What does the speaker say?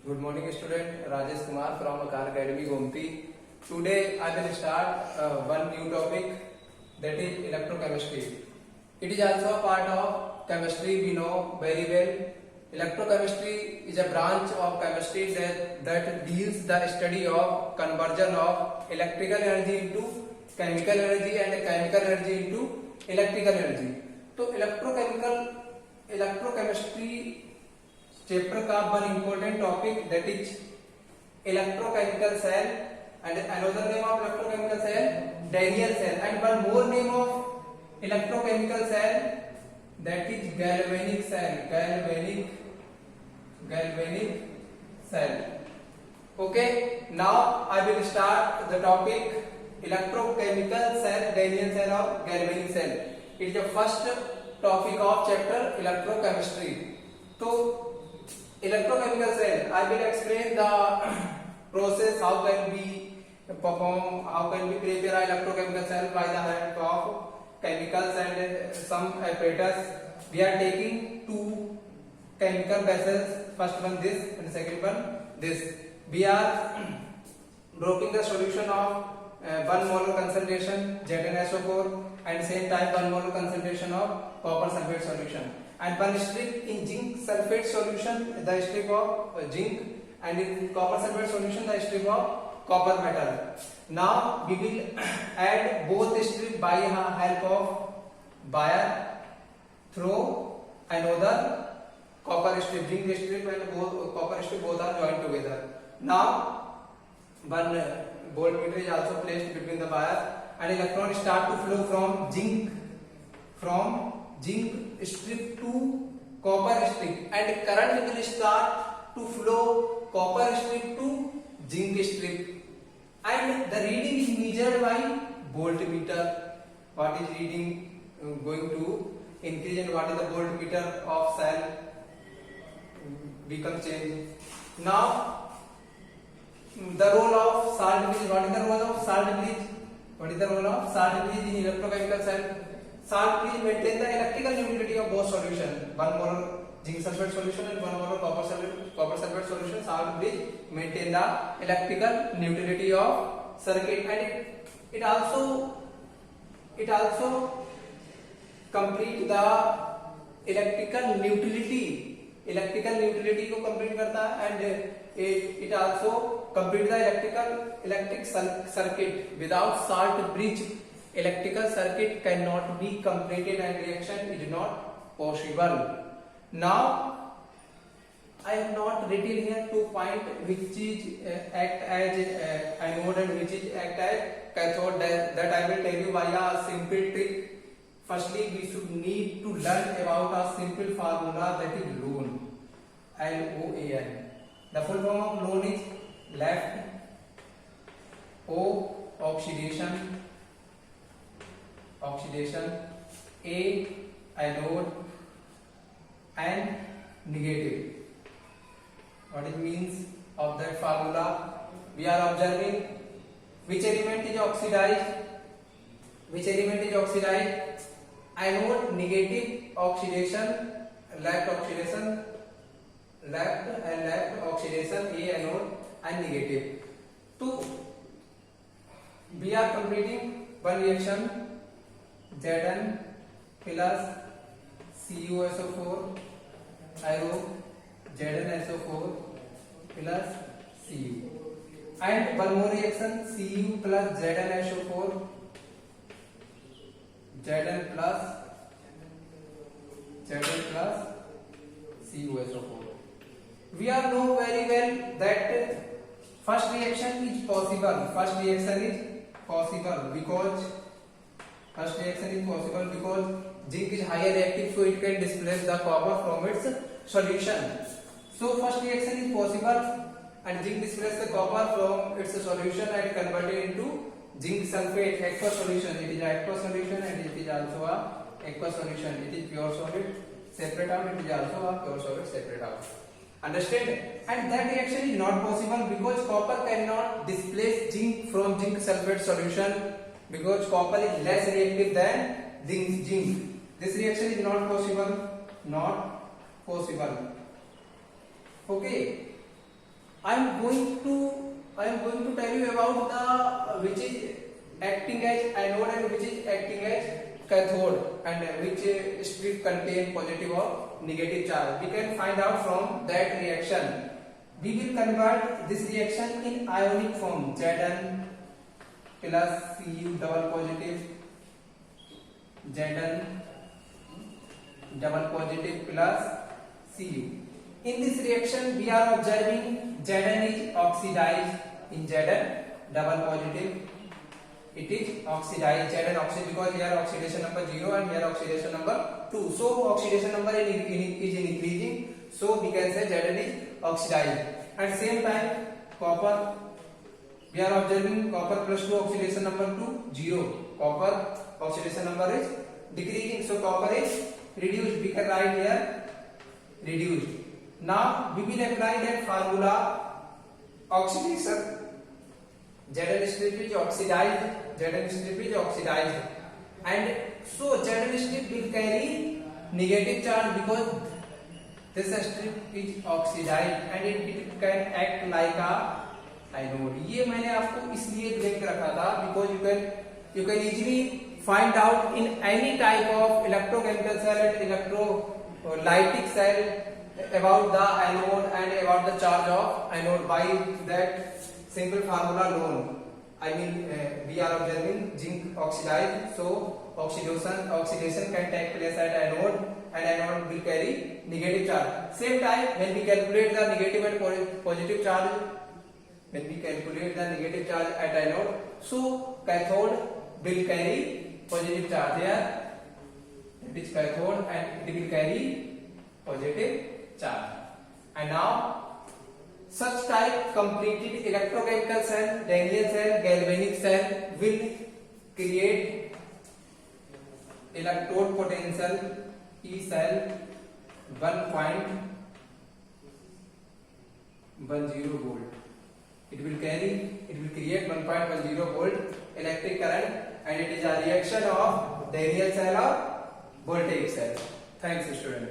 Good morning, student. Rajesh Kumar from Khan Academy, Gomti. Today I will start one new topic, that is electrochemistry. It is also a part of chemistry. We know very well. Electrochemistry is a branch of chemistry that deals the study of conversion of electrical energy into chemical energy and chemical energy into electrical energy. तो electrochemistry chapter का one important topic that is electrochemical cell and another name of electrochemical cell Daniell cell and one more name of electrochemical cell that is galvanic cell. Okay, now I will start the topic electrochemical cell, Daniell cell or galvanic cell. It is the first topic of chapter electrochemistry. So electrochemical cell, I will explain the process, how can we perform, how can we prepare electrochemical cell by the help of chemicals and some apparatus. We are taking two chemical vessels, first one this and second one this. We are dropping the solution of 1 molar concentration ZnSO4 and same time 1 molar concentration of copper sulfate solution. And one strip in zinc sulfate solution, the strip of zinc, and in copper sulfate solution, the strip of copper metal. Now we will add both strip by help of wire through another copper strip. Zinc strip and copper strip both are joined together. Now one voltmeter is also placed between the wire, and electron start to flow from zinc strip to copper strip, and current will start to flow copper strip to zinc strip, and the reading is measured by voltmeter. What is reading going to increase and what is the voltmeter of cell become change. Now the role of salt bridge. What is the role of salt bridge? What is the role of salt bridge in electrochemical cell? Salt bridge maintain the electrical neutrality of both solution. 1 molar zinc sulfate solution and 1 molar copper sulfate solution. Salt bridge maintain the electrical neutrality of circuit, and it also complete the electrical neutrality को complete करता है, and it also complete the electric circuit. Without salt bridge, electrical circuit cannot be completed and reaction is not possible. Now I have not written here to point which is act as anode and which is act as cathode. That I will tell you via a simple trick. Firstly, we should need to learn about a simple formula, that is Loon, LOAN. The full form of Loon is left, O oxidation, A anode, and negative. What it means of that formula? We are observing which element is oxidized. Anode negative oxidation, left oxidation, A anode and negative. So we are completing one reaction, Zn plus CuSO4 arrow ZnSO4 plus Cu, and one more reaction, Cu plus ZnSO4 Zn plus CuSO4. We are know very well that first reaction is possible because zinc is higher reactive, so it can displace the copper from its solution. So first reaction is possible, and zinc displaces the copper from its solution and converted into zinc sulfate aqueous solution. It is aqueous solution and it is also a aqueous solution. It is pure solid separate out, it is also a pure solid separate out. Understand? And that reaction is not possible because copper cannot displace zinc from zinc sulfate solution, because copper is less reactive than zinc. This reaction is not possible. Okay. I am going to tell you about the which is acting as anode and which is acting as cathode, and which strip contain positive or negative charge. We can find out from that reaction. We will convert this reaction in ionic form. Zn plus Cu double positive, Zn double positive plus Cu. In this reaction, we are observing Zn is oxidized. In Zn double positive, it is oxidized. Zn oxide, because here oxidation number 0 and here oxidation number 2. So oxidation number is increasing. So we can say Zn is oxidized. At same time, copper, we are observing copper plus 2, oxidation number 2 0. Copper oxidation number is decreasing. So copper is reduced. We can write here reduced. Now we will apply that formula. Oxidation, Zn strip is oxidized, Zn strip is oxidized, and so Zn strip will carry negative charge because this strip is oxidized and it can act like a anode. ये मैंने आपको इसलिए link रखा था because you can easily find out in any type of electrochemical cell and electrolytic cell about the anode and about the charge of anode by that simple formula alone. I mean, we are observing zinc oxidized, so oxidation can take place at anode, and anode will carry negative charge. Same time, when we calculate the negative and positive charge, at anode, so cathode will carry positive charge here. It is cathode and it will carry positive charge. And now such type completed electrochemical cell, Daniell cell, galvanic cell will create electrode potential E cell 1.10 volt. It will create 1.10 volt electric current, and it is a reaction of Daniell cell or voltaic cell. Thanks, student.